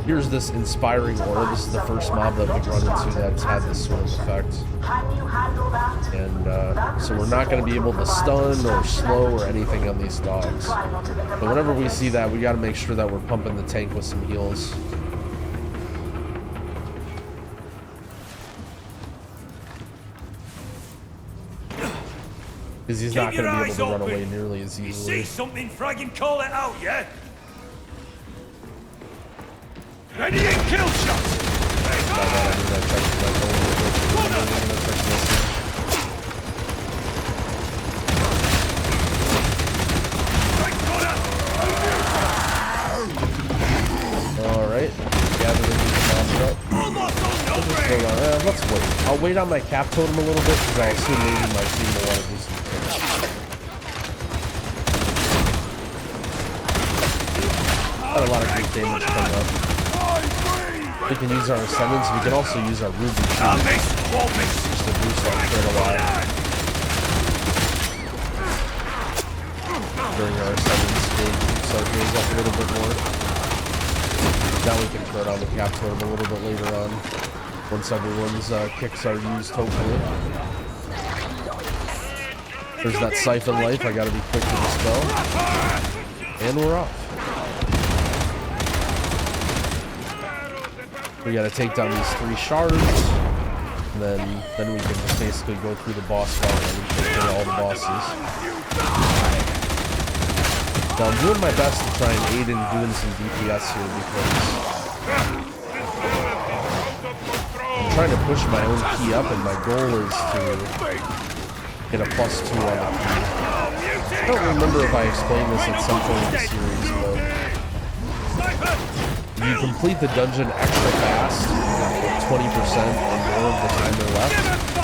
here's this inspiring aura. This is the first mob that we've run into that's had this sort of effect. And so we're not going to be able to stun or slow or anything on these dogs. But whenever we see that, we got to make sure that we're pumping the tank with some heals. Because he's not going to be able to run away nearly as easily. You see something, fragging, call it out, yeah? Ready and kill shots! Alright, gathering these mobs up. Let's wait. I'll wait on my cap totem a little bit because I'll assume maybe my team will want to do some things. Got a lot of great damage coming up. We can use our ascendants. We can also use our ruby too, just to boost our crit a lot during our ascendants. Boost our gaze up a little bit more. Now we can turn on the cap totem a little bit later on, once everyone's kicks are used, hopefully. There's that siphon life. I gotta be quick to dispel. And we're off. We gotta take down these 3 shards, and then we can just basically go through the boss fight and take care of all the bosses. Now I'm doing my best to try and aid in doing some DPS here because I'm trying to push my own key up, and my goal is to get a +2 on the key. I don't remember if I explained this at some point in the series, but if you complete the dungeon extra fast, with 20% or more of the timer left,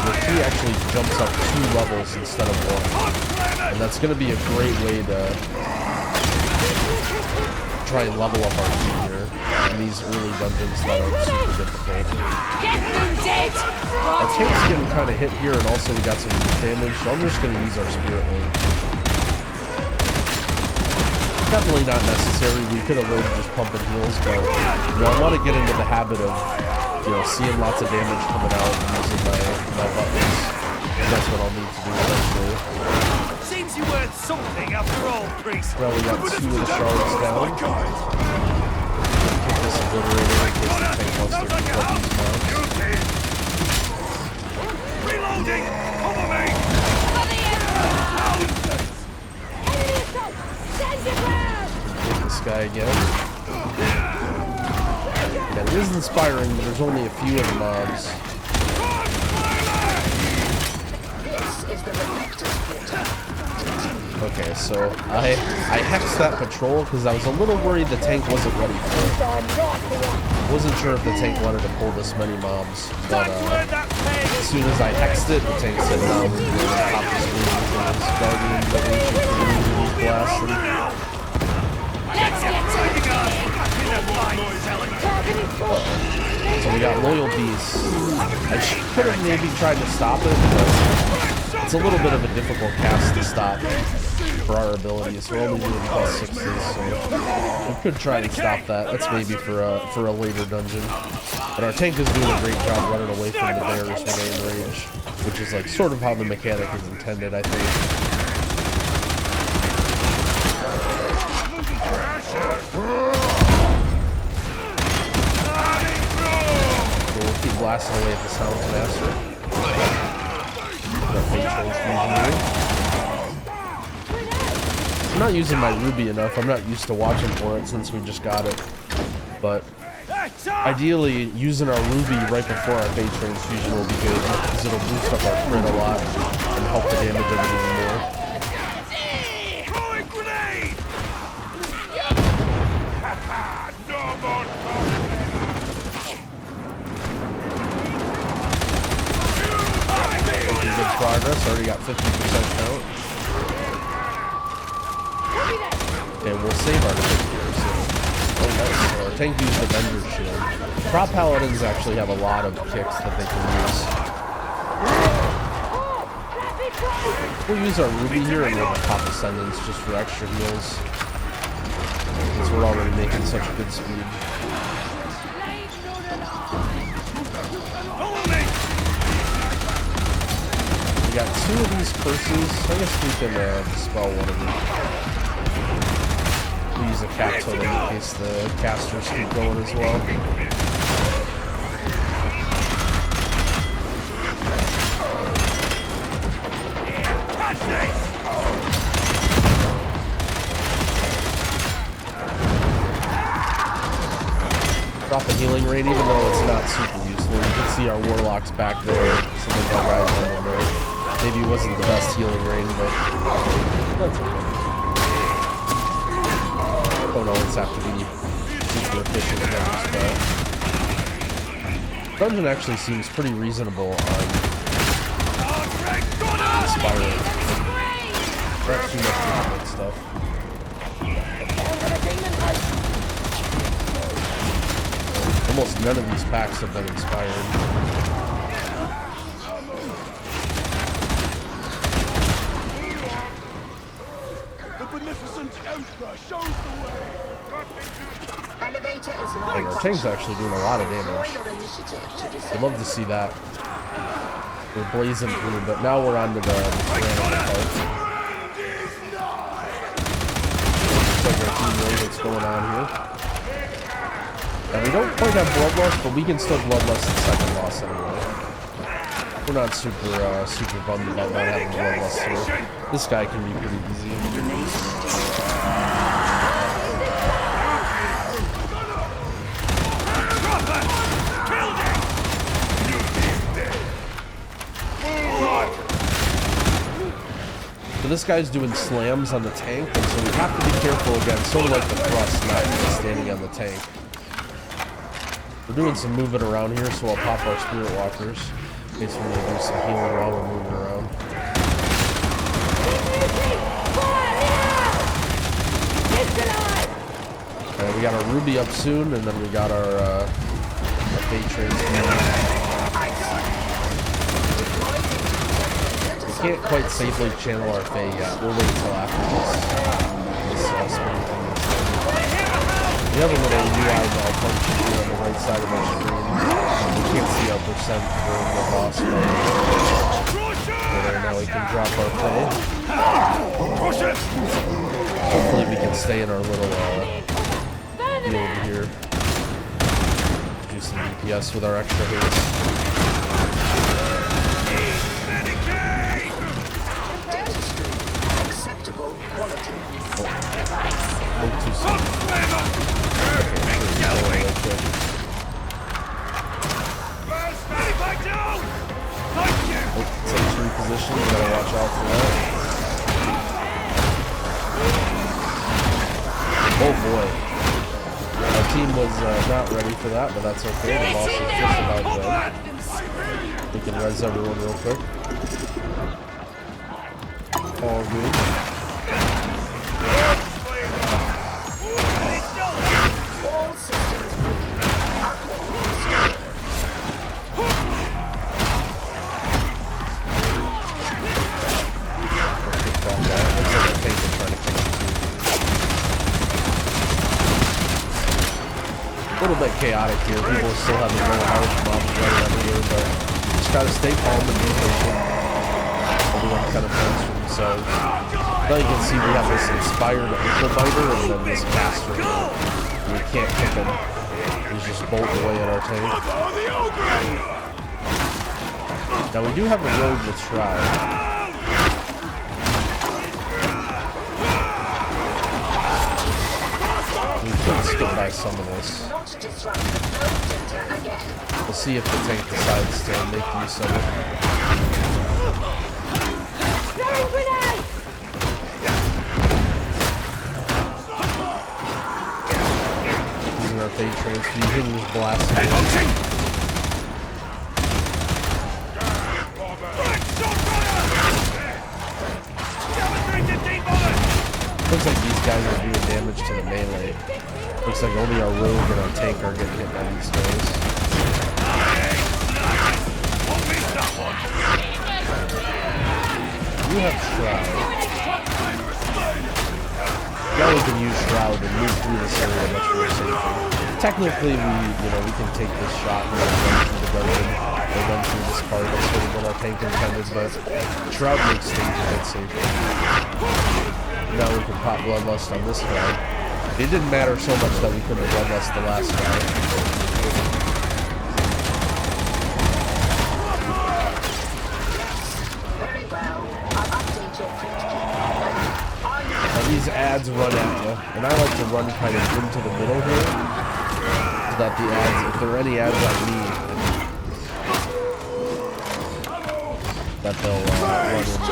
your key actually jumps up 2 levels instead of 1. And that's going to be a great way to try and level up our key here in these early dungeons that are super difficult. Our tank's getting kind of hit here, and also we got some damage, so I'm just going to use our spirit link. Definitely not necessary. We could avoid just pumping heals, but I want to get into the habit of seeing lots of damage coming out and using my buttons. And that's what I'll need to do eventually. Seems you worth something after all, priest. Well, we got 2 of the shards down. Take this obliterator in case the tank wants to recut these mobs. Reloading! Cover me! Hit this guy again. Yeah, it is inspiring, but there's only a few of the mobs. Okay, so I hexed that patrol because I was a little worried the tank wasn't ready for it. Wasn't sure if the tank wanted to pull this many mobs, but as soon as I hexed it, the tank said no, we're going to pop this green because Guardian, the ancient green blast. So we got loyal beasts. I could have maybe tried to stop it, but it's a little bit of a difficult cast to stop for our abilities. We're only doing +6s, so we could try to stop that. That's maybe for a later dungeon. But our tank is doing a great job running away from the bears when they enrage, which is like sort of how the mechanic is intended, I think. We'll keep blasting away at the Sounds Master. I'm not using my ruby enough. I'm not used to watching for it since we just got it. But ideally, using our ruby right before our Fate Transfusion will be good because it'll boost up our crit a lot and help the damage of it even more. Making good progress. Already got 50% count. And we'll save our tank here. So, so our tank used the Vendor Shield. Prop Paladins actually have a lot of kicks that they can use. We'll use our Ruby here and we'll pop Ascendants just for extra heals. Because we're already making such good speed. We got 2 of these curses. I guess we can dispel one of them. We use a cap totem in case the casters keep going as well. Drop the healing rain, even though it's not super useful. You can see our warlocks back there. Some of our guys down there. Maybe it wasn't the best healing rain, but that's okay. Don't always have to be super efficient in every spell. Dungeon actually seems pretty reasonable on Inspiring. Not too much different stuff. Almost none of these packs have been inspired. The beneficent Emperor shows the way. And our tank's actually doing a lot of damage. I'd love to see that. We're blazing through, but now we're on to the tyrannical part. Looks like our team knows what's going on here. And we don't quite have bloodlust, but we can still bloodlust in second loss anyway. We're not super bummed about not having bloodlust here. This guy can be pretty easy. So this guy's doing slams on the tank, and so we have to be careful again, sort of like the thrust, not just standing on the tank. We're doing some moving around here, so I'll pop our Spirit Walkers in case we need to do some healing while we're moving around. And we got our Ruby up soon, and then we got our Fate Trains. We can't quite safely channel our Fae yet. We'll wait until after this spring thing is done. We have a little UI malfunction here on the right side of our screen. We can't see our percent for the boss fight. There, now we can drop our Fae. Hopefully we can stay in our little field here. Do some DPS with our extra haste. Too soon. Sentry position, you gotta watch out for that. Oh boy. Our team was not ready for that, but that's okay. The boss is just about dead. We can res everyone real quick. All good. A little bit chaotic here. People are still having low health, mobs running everywhere, but just gotta stay calm and be patient. Everyone kind of fends for themselves. Now you can see we have this inspired ankle biter and then this caster. We can't kick him. He's just bolting away at our tank. Now we do have a rogue with Shroud. We could skip by some of this. We'll see if the tank decides to make use of it. Using our Fate Transfusion, just blasting it. Looks like these guys are doing damage to the melee. Looks like only our rogue and our tank are getting hit by these guys. You have Shroud. Now we can use Shroud and move through this area much more safely. technically, we can take this shot and run through the dungeon, or run through this part. That's sort of what our tank intended, but Shroud makes things a bit safer. Now we can pop Bloodlust on this guy. It didn't matter so much that we couldn't Bloodlust the last guy. These ads run at you, and I like to run kind of into the middle here, so that the ads, if there are any ads on me, that they'll run into.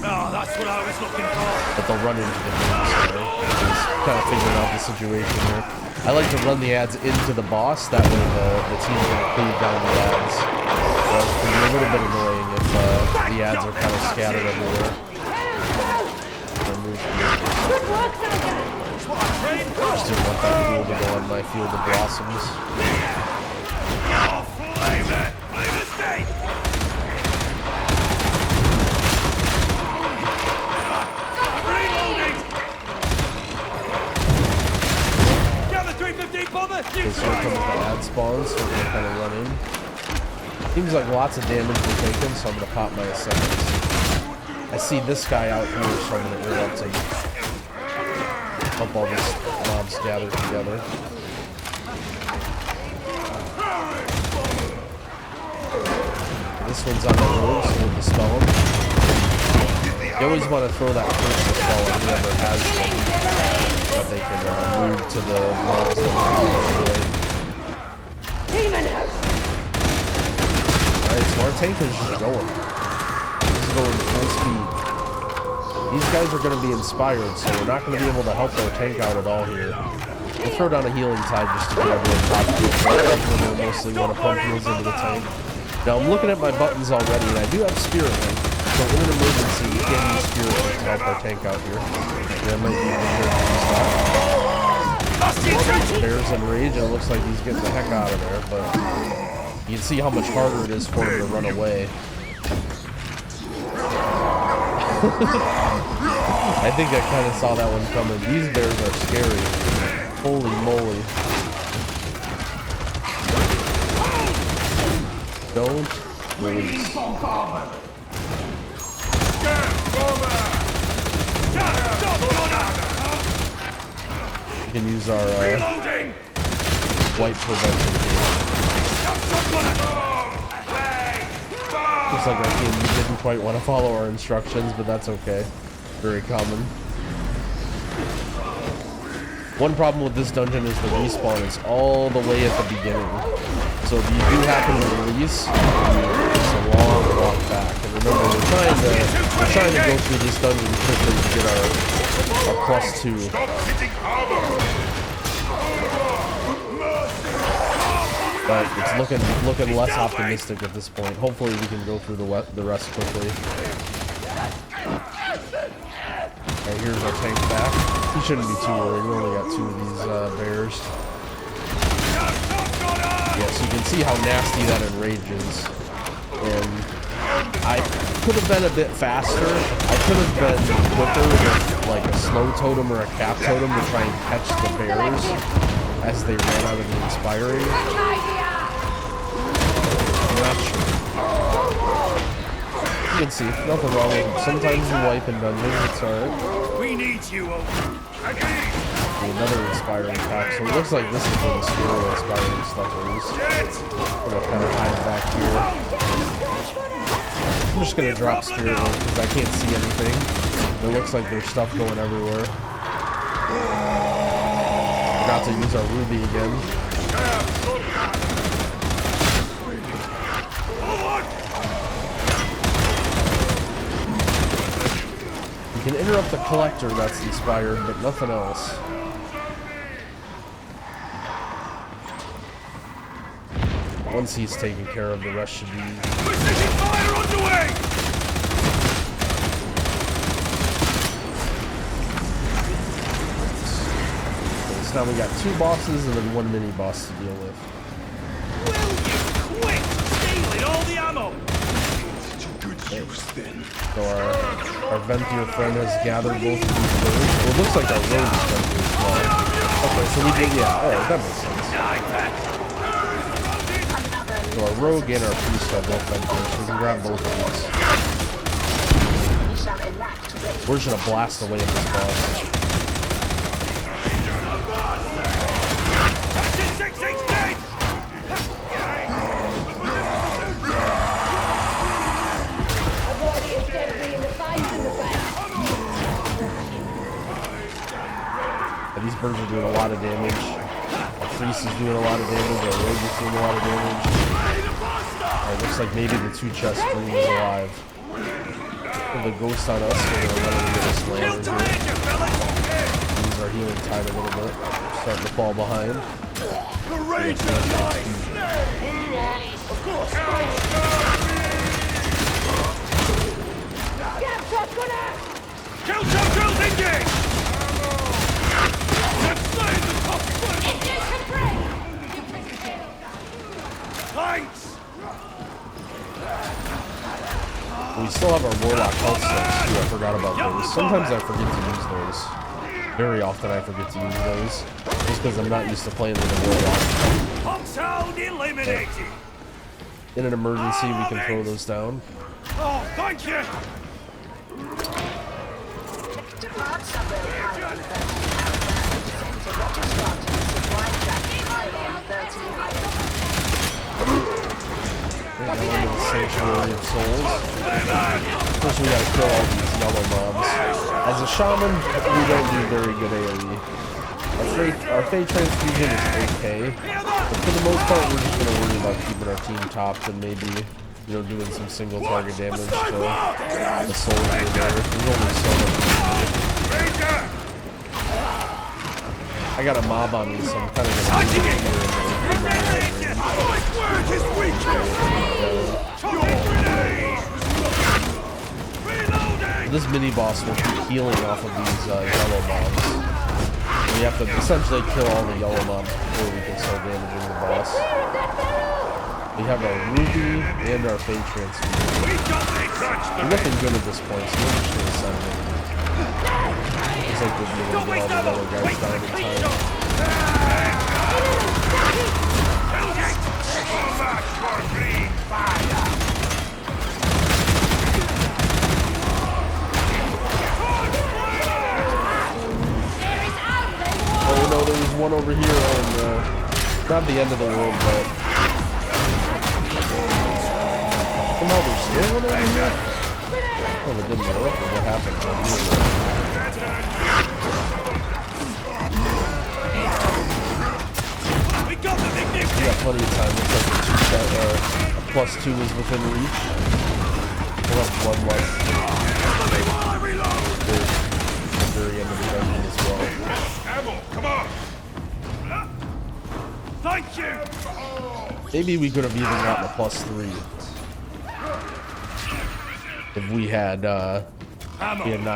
Oh, that's what I was looking for. But they'll run into the boss, so just kind of figuring out the situation here. I like to run the ads into the boss, that way the team can cleave down the ads. So it can be a little bit annoying if the ads are kind of scattered everywhere. Just didn't want that pool to go on my field of blossoms. Okay, so here comes the ad spawns, so we're going to kind of run in. Seems like lots of damage we're taking, so I'm going to pop my ascendants. I see this guy out here, so I'm going to interrupt him. Help all these mobs gather together. This one's on the road, so we'll dispel him. You always want to throw that first dispel on whoever has them, that they can move to the mobs that are destroyed. Alright, so our tank is just going. This is going full speed. These guys are going to be inspired, so we're not going to be able to help our tank out at all here. We'll throw down a healing tide just to get everyone top heals. We'll mostly want to pump heals into the tank. Now I'm looking at my buttons already, and I do have Spirit Link. So in an emergency, we can use Spirit Link to help our tank out here. Yeah, I might be able to use that. Bear's in rage, and it looks like he's getting the heck out of there, but you can see how much harder it is for him to run away. I think I kind of saw that one coming. These bears are scary. Holy moly. Don't release. We can use our white prevention here. Looks like our team didn't quite want to follow our instructions, but that's okay. Very common. One problem with this dungeon is the respawn is all the way at the beginning. So if you do happen to release, it's a long walk back. And remember, we're trying to go through this dungeon quickly to get our +2. But it's looking less optimistic at this point. Hopefully we can go through the rest quickly. Alright, here's our tank back. He shouldn't be too worried. We only got 2 of these bears. Yeah, so you can see how nasty that enrages. And I could have been a bit faster. I could have been quicker with like a slow totem or a cap totem to try and catch the bears as they ran out of the inspiring. I'm not sure. You can see, nothing wrong with it. Sometimes you wipe in dungeons, it's alright. We need you, Another inspiring pack, so it looks like this is where the scary inspiring stuff is. I'm gonna kind of hide back here. I'm just gonna drop Spirit Link because I can't see anything. It looks like there's stuff going everywhere. Forgot to use our Ruby again. You can interrupt the collector that's inspired, but nothing else. Once he's taken care of, the rest should be easy. Precision fire underway! Okay, so now we got 2 bosses and then 1 mini boss to deal with. Will you quit stealing all the ammo? So our Venthyr friend has gathered both of these birds. Well, it looks like our road is Venthyr as well. Okay, so we did, yeah, alright, that makes sense. So our rogue and our priest are both mentors, so we can grab both of these. We're just gonna blast away at this boss. These birds are doing a lot of damage. Our priest is doing a lot of damage. Our rogue is doing a lot of damage. Alright, looks like maybe the two chest green is alive. With the ghost on us, we're gonna let him get us landed here. Use our healing tide a little bit. Starting to fall behind. The rage of life! Of course! Kill some drills engaged! Thanks! We still have our warlock health sticks too. I forgot about those. Sometimes I forget to use those. Very often I forget to use those. Just because I'm not used to playing with a warlock. Sound eliminated! In an emergency, we can throw those down. Oh, thank you! Into the Sanctuary of Souls. First we gotta kill all these yellow mobs. As a shaman, we don't do very good AoE. Our Fey Transfusion is okay, but for the most part we're just gonna worry about keeping our team topped and maybe, you know, doing some single target damage to the souls here there. There's only so much we can do. I got a mob on me, so I'm kind of gonna move it here in the This mini boss will keep healing off of these yellow mobs. We have to essentially kill all the yellow mobs before we can start damaging the boss. We have our ruby and our Fey Transfusion. We're looking good at this point, so we're just gonna send them. Looks like we'll be able to get all the other guys down in time. Oh no, there was one over here on not the end of the world, but somehow there's still one over here? Oh, it didn't work, or what happened? We got plenty of time. Looks like a +2 is within reach. We'll have bloodlust. The very end of the dungeon as well. Ammo, come on! Thank you! Maybe we could have even gotten a +3 if we had not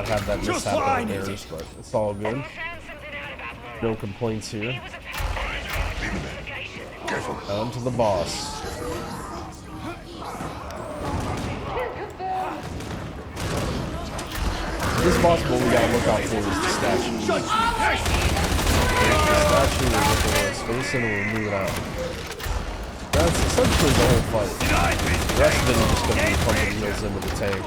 had that mishap on theirs, but it's all good. No complaints here. Down to the boss. This boss what we gotta look out for is the statue. The statue is looking at its face and we'll move it out. That's essentially the whole fight. The rest of it is just gonna be pumping heals into the tank.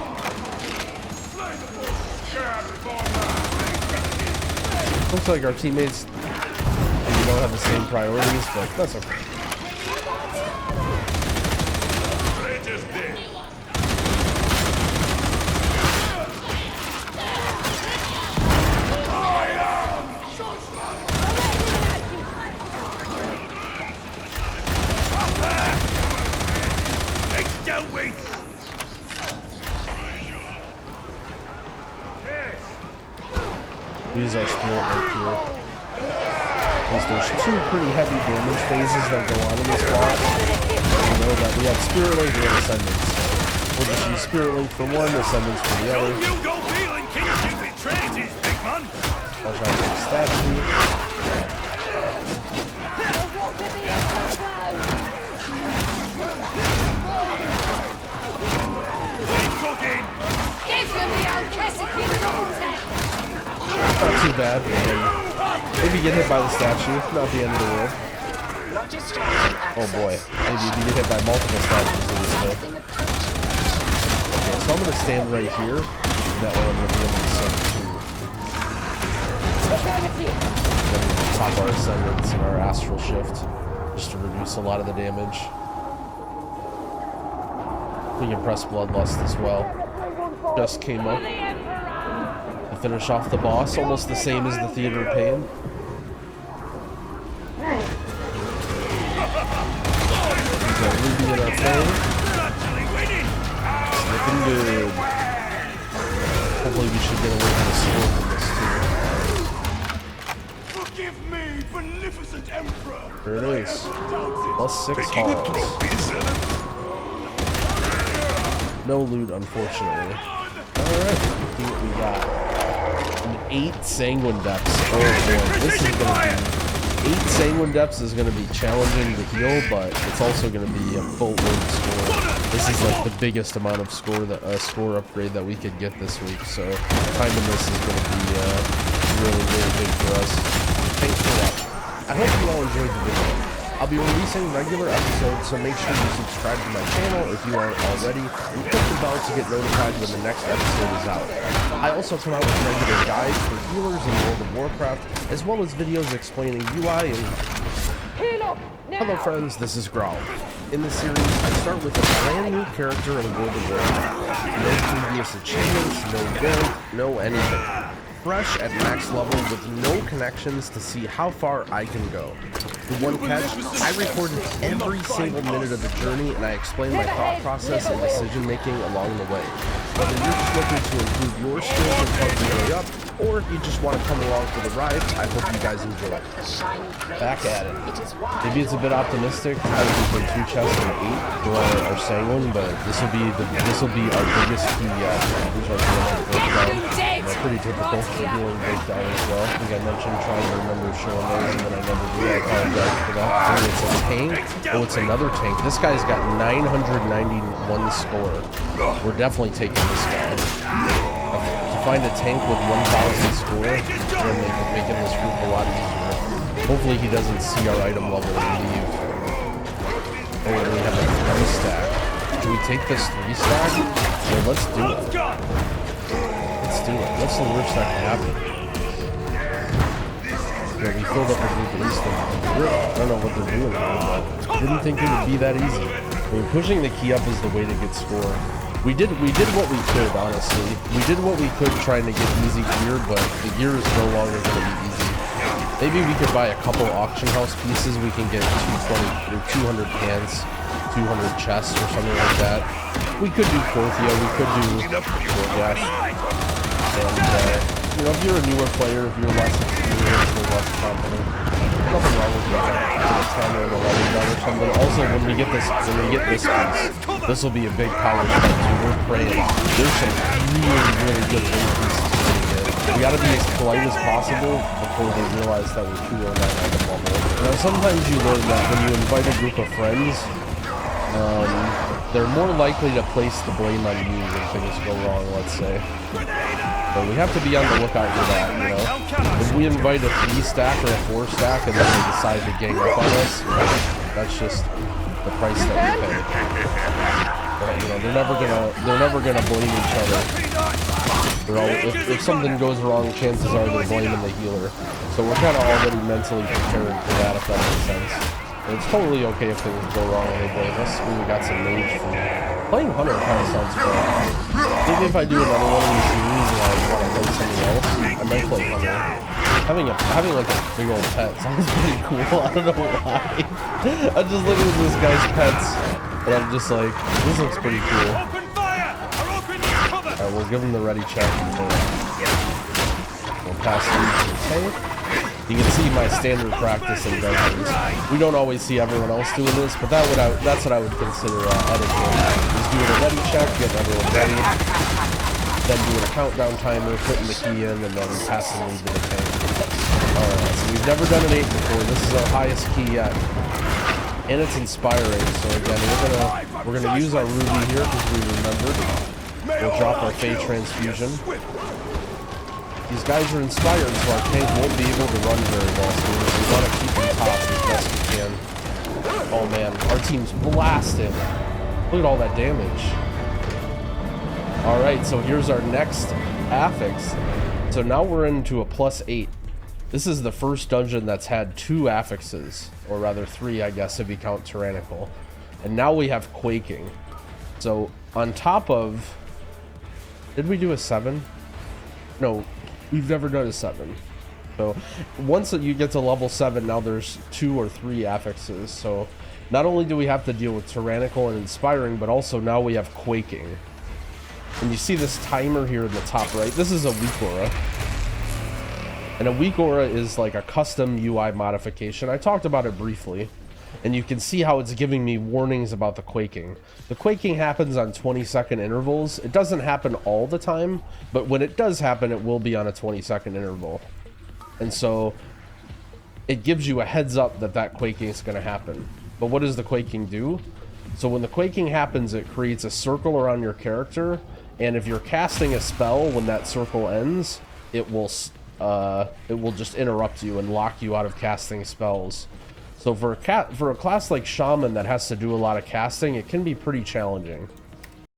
Looks like our teammates maybe don't have the same priorities, but that's okay. Use our spirit right here. Because there's two pretty heavy damage phases that go on in this boss. You know that we have Spirit Link and Ascendance. We'll just use Spirit Link for one, Ascendance for the other. Watch out for the statue. Not too bad. Maybe get hit by the statue, not the end of the world. Oh boy, maybe if you get hit by multiple statues, it was okay. Okay, so I'm gonna stand right here. That way I'm gonna be able to send to then top our ascendants and our astral shift, just to reduce a lot of the damage. We can press Bloodlust as well. Just came up to finish off the boss, almost the same as the Theater of Pain. There's a ruby in our phone. It's looking good. Hopefully we should get away from the sword from this too. Forgive me, beneficent Emperor. There it is. Plus 6 halls. No loot, unfortunately. Alright, let's see what we got. An 8 Sanguine Depths. Oh boy, this is gonna be... 8 Sanguine Depths is gonna be challenging to heal, but it's also gonna be a full load score. This is like the biggest amount of score upgrade that we could get this week, so time to miss is gonna be really, really big for us. Thanks for watching. I hope you all enjoyed the video. I'll be releasing regular episodes, so make sure you subscribe to my channel if you aren't already, and click the bell to get notified when the next episode is out. I also come out with regular guides for healers in World of Warcraft, as well as videos explaining UI and... Hello friends, this is Growl. In this series, I start with a brand new character in World of Warcraft. No previous achievements, no build, no anything. Fresh at max level with no connections to see how far I can go. The one catch, I recorded every single minute of the journey and I explained my thought process and decision making along the way. Whether you're just looking to improve your skills and help your way up, or if you just want to come along for the ride, I hope you guys enjoy it. Back at it. Maybe it's a bit optimistic having to play 2 chests and 8 for our Sanguine, but this will be our biggest key yet. Here's our breakdown. Pretty typical for healing breakdown as well. I think I mentioned trying to remember showing those and then I never do. I apologize for that. Oh, it's a tank. Oh, it's another tank. This guy's got 991 score. We're definitely taking this guy. To find a tank with 1,000 score, we're making this group a lot easier. Hopefully he doesn't see our item level and leave. Oh, and we have a 3-stack. Do we take this 3-stack? Yeah, let's do it. Let's do it. What's the worst that can happen? Yeah, we filled up a group at least. I don't know what they're doing here, but I didn't think it would be that easy. I mean, pushing the key up is the way to get score. We did what we could, honestly. We did what we could trying to get easy gear, but the gear is no longer going to be easy. Maybe we could buy a couple auction house pieces. We can get 220 or 200 pants, 200 chests or something like that. We could do Porthia. We could do Gorgash. And, you know, if you're a newer player, if you're less experienced or less confident, nothing wrong with that. Get a 10 or an 11 done or something. Also, when we get this piece, this will be a big power step too. We're praying. There's some really, really good raid pieces we're gonna get. We gotta be as polite as possible before they realize that we're 209 item level. Now, sometimes you learn that when you invite a group of friends, they're more likely to place the blame on you when things go wrong, let's say. But we have to be on the lookout for that, you know? If we invite a 3-stack or a 4-stack and then they decide to gang up on us, that's just the price that we pay. But, you know, they're never gonna blame each other. If something goes wrong, chances are they're blaming the healer. So we're kind of already mentally prepared for that, if that makes sense. And it's totally okay if things go wrong and they blame us. We got some mage from playing Hunter. Kind of sounds fun. Maybe if I do another one of these series and I want to play something else, I might play Hunter. Having like a big old pet sounds pretty cool. I don't know why. I'm just looking at this guy's pets and I'm just like, this looks pretty cool. Alright, we'll give him the ready check. We'll pass through to the tank. You can see my standard practice in dungeons. We don't always see everyone else doing this, but that's what I would consider etiquette. Just doing a ready check, getting everyone ready, then doing a countdown timer, putting the key in, and then passing into the tank. Alright, so we've never done an 8 before. This is our highest key yet. And it's inspiring, so again, we're gonna use our ruby here because we remembered. We'll drop our Fey Transfusion. These guys are inspired, so our tank won't be able to run very well, so we want to keep them top as best we can. Oh man, our team's blasted. Look at all that damage. Alright, so here's our next affix. So now we're into a +8. This is the first dungeon that's had 2 affixes, or rather 3, I guess, if you count tyrannical. And now we have quaking. So on top of... Did we do a 7? No, we've never done a 7. So once you get to level 7, now there's 2 or 3 affixes. So not only do we have to deal with tyrannical and inspiring, but also now we have quaking. And you see this timer here in the top right. This is a weak aura. And a weak aura is like a custom UI modification. I talked about it briefly. And you can see how it's giving me warnings about the quaking. The quaking happens on 20-second intervals. It doesn't happen all the time, but when it does happen, it will be on a 20-second interval. And so it gives you a heads up that that quaking is going to happen. But what does the quaking do? So when the quaking happens, it creates a circle around your character, and if you're casting a spell when that circle ends, it will just interrupt you and lock you out of casting spells. So for a class like Shaman that has to do a lot of casting, it can be pretty challenging.